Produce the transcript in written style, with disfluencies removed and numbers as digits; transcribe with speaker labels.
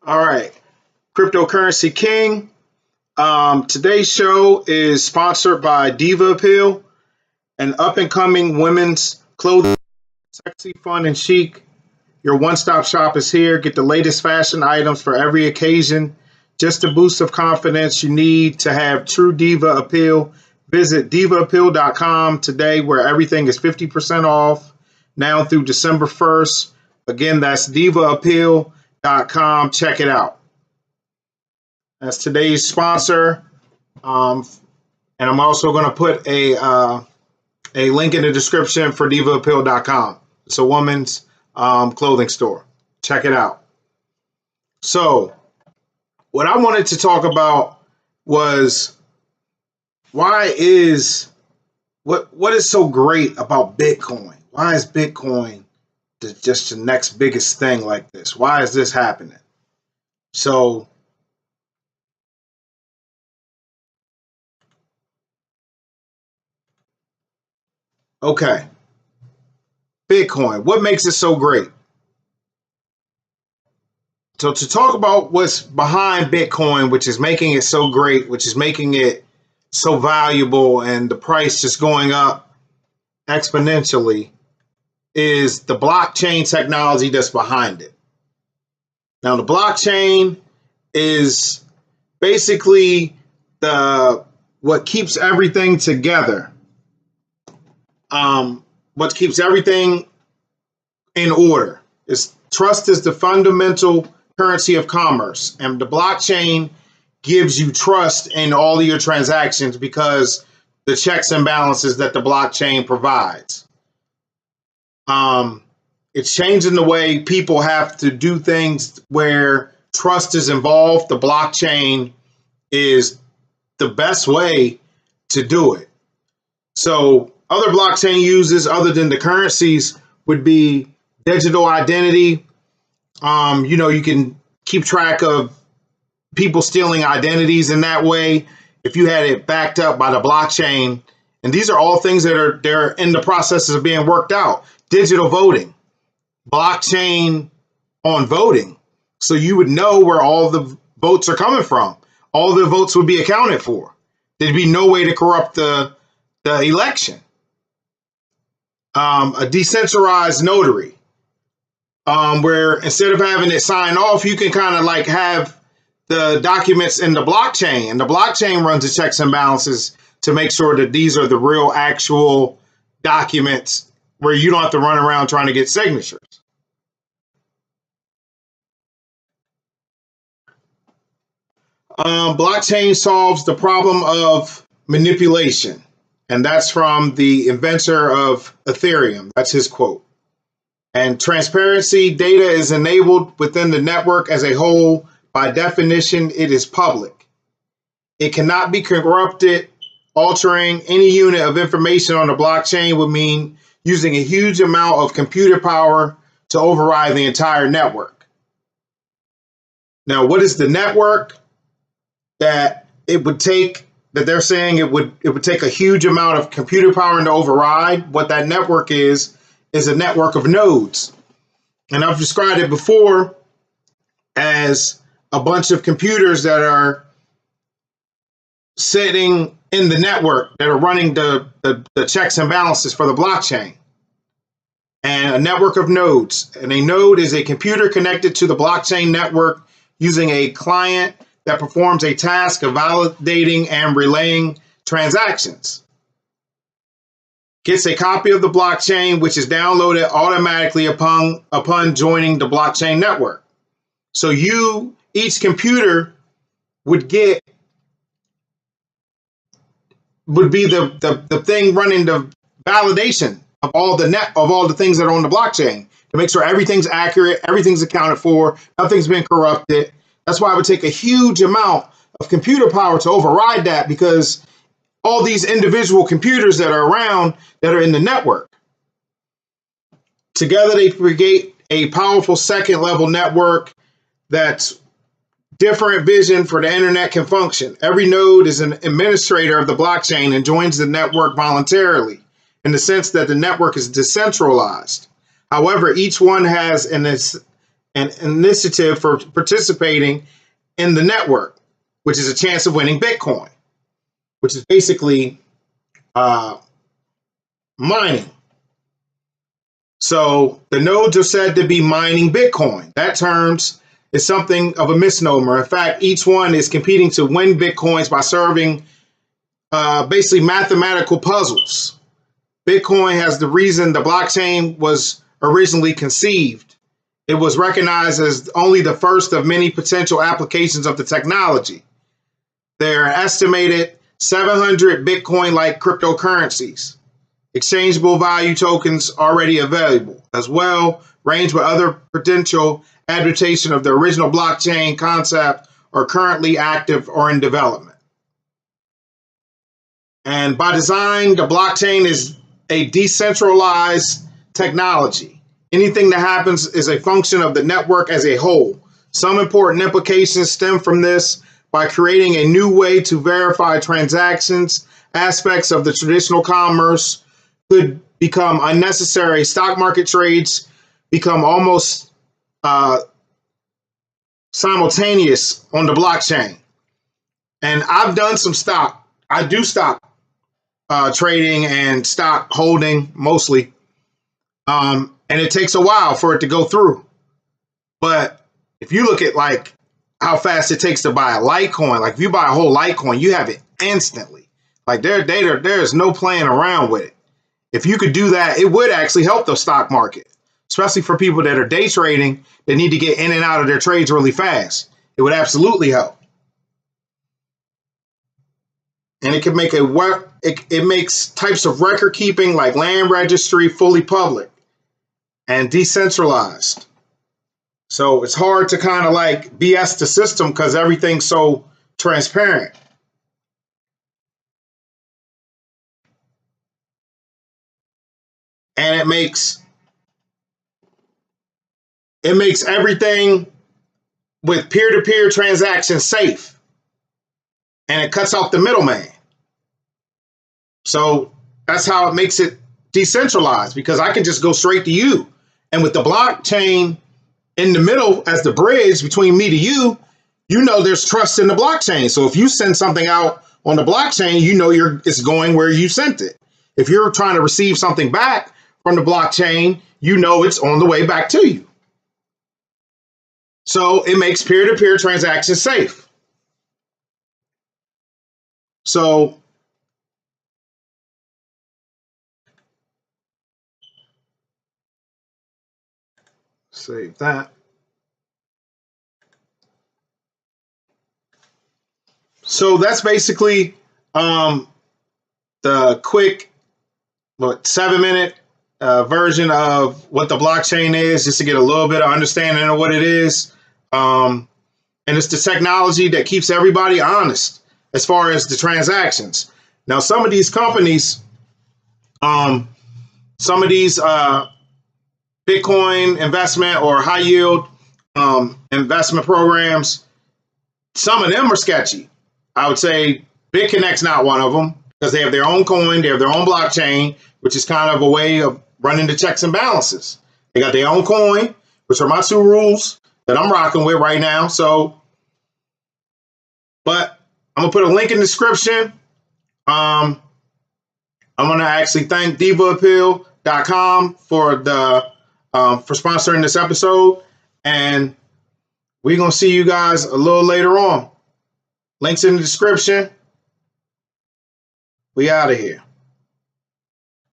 Speaker 1: All right, Cryptocurrency King. Today's show is sponsored by Diva Appeal, an up-and-coming women's clothing, sexy, fun, and chic. Your one-stop shop is here. Get the latest fashion items for every occasion. Just a boost of confidence you need to have true diva appeal. Visit divaappeal.com today, where everything is 50% off now through December 1st. Again, that's divaappeal.com. Check it out. That's today's sponsor. And I'm also going to put a link in the description for divaappeal.com. It's a woman's clothing store. Check it out. So, what I wanted to talk about was what is so great about Bitcoin? Why is Bitcoin just the next biggest thing like this? Why is this happening? So, okay, Bitcoin, what makes it so great? So to talk about what's behind Bitcoin, which is making it so great, which is making it so valuable and the price just going up exponentially, is the blockchain technology that's behind it. Now, the blockchain is basically what keeps everything together. What keeps everything in order. Trust is the fundamental currency of commerce, and the blockchain gives you trust in all of your transactions because the checks and balances that the blockchain provides. It's changing the way people have to do things where trust is involved. The blockchain is the best way to do it. So other blockchain uses other than the currencies would be digital identity. You can keep track of people stealing identities in that way if you had it backed up by the blockchain. And these are all things that they're in the process of being worked out. Digital voting, blockchain on voting. So you would know where all the votes are coming from. All the votes would be accounted for. There'd be no way to corrupt the election. A decentralized notary. Where instead of having it sign off, you can kind of like have the documents in the blockchain, and the blockchain runs the checks and balances to make sure that these are the real actual documents where you don't have to run around trying to get signatures. Blockchain solves the problem of manipulation, and that's from the inventor of Ethereum. That's his quote. And transparency, data is enabled within the network as a whole. By definition, it is public. It cannot be corrupted. Altering any unit of information on the blockchain would mean using a huge amount of computer power to override the entire network. Now, what is the network that it would take, that they're saying it would take a huge amount of computer power to override? What that network is a network of nodes. And I've described it before as a bunch of computers that are sitting in the network that are running the checks and balances for the blockchain. And a network of nodes. And a node is a computer connected to the blockchain network using a client that performs a task of validating and relaying transactions. Gets a copy of the blockchain, which is downloaded automatically upon joining the blockchain network. So each computer would be the thing running the validation of all the things that are on the blockchain to make sure everything's accurate, everything's accounted for, nothing's been corrupted. That's why it would take a huge amount of computer power to override that, because all these individual computers that are around that are in the network. Together they create a powerful second level network that's different vision for the internet can function. Every node is an administrator of the blockchain and joins the network voluntarily in the sense that the network is decentralized. However, each one has an an initiative for participating in the network, which is a chance of winning Bitcoin, which is basically mining. So the nodes are said to be mining Bitcoin. That term is something of a misnomer. In fact, each one is competing to win Bitcoins by serving basically mathematical puzzles. Bitcoin has the reason the blockchain was originally conceived. It was recognized as only the first of many potential applications of the technology. There are estimated 700 Bitcoin-like cryptocurrencies. Exchangeable value tokens already available as well, range with other potential adaptation of the original blockchain concept are currently active or in development. And by design, the blockchain is a decentralized technology. Anything that happens is a function of the network as a whole. Some important implications stem from this. By creating a new way to verify transactions, aspects of the traditional commerce could become unnecessary. Stock market trades become almost simultaneous on the blockchain. And I've done some stock. I do stock trading and stock holding mostly. And it takes a while for it to go through. But if you look at like how fast it takes to buy a Litecoin, like if you buy a whole Litecoin, you have it instantly. Like there's no playing around with it. If you could do that, it would actually help the stock market, especially for people that are day trading that need to get in and out of their trades really fast. It would absolutely help. And it can make it makes types of record keeping like land registry fully public and decentralized. So it's hard to kind of like BS the system because everything's so transparent. And it makes everything with peer-to-peer transactions safe. And it cuts off the middleman. So that's how it makes it decentralized, because I can just go straight to you. And with the blockchain in the middle as the bridge between me to you, you know there's trust in the blockchain. So if you send something out on the blockchain, you know it's going where you sent it. If you're trying to receive something back from the blockchain, you know it's on the way back to you. So it makes peer-to-peer transactions safe. So save that. So that's basically the quick 7-minute version of what the blockchain is, just to get a little bit of understanding of what it is. And it's the technology that keeps everybody honest as far as the transactions. Now, some of these companies, some of these Bitcoin investment or high yield investment programs, some of them are sketchy. I would say BitConnect's not one of them, because they have their own coin, they have their own blockchain, which is kind of a way of running the checks and balances. They got their own coin, which are my two rules that I'm rocking with right now. So, but I'm gonna put a link in the description. I'm gonna actually thank divaappeal.com for sponsoring this episode, and we're gonna see you guys a little later on. Links in the description. We out of here.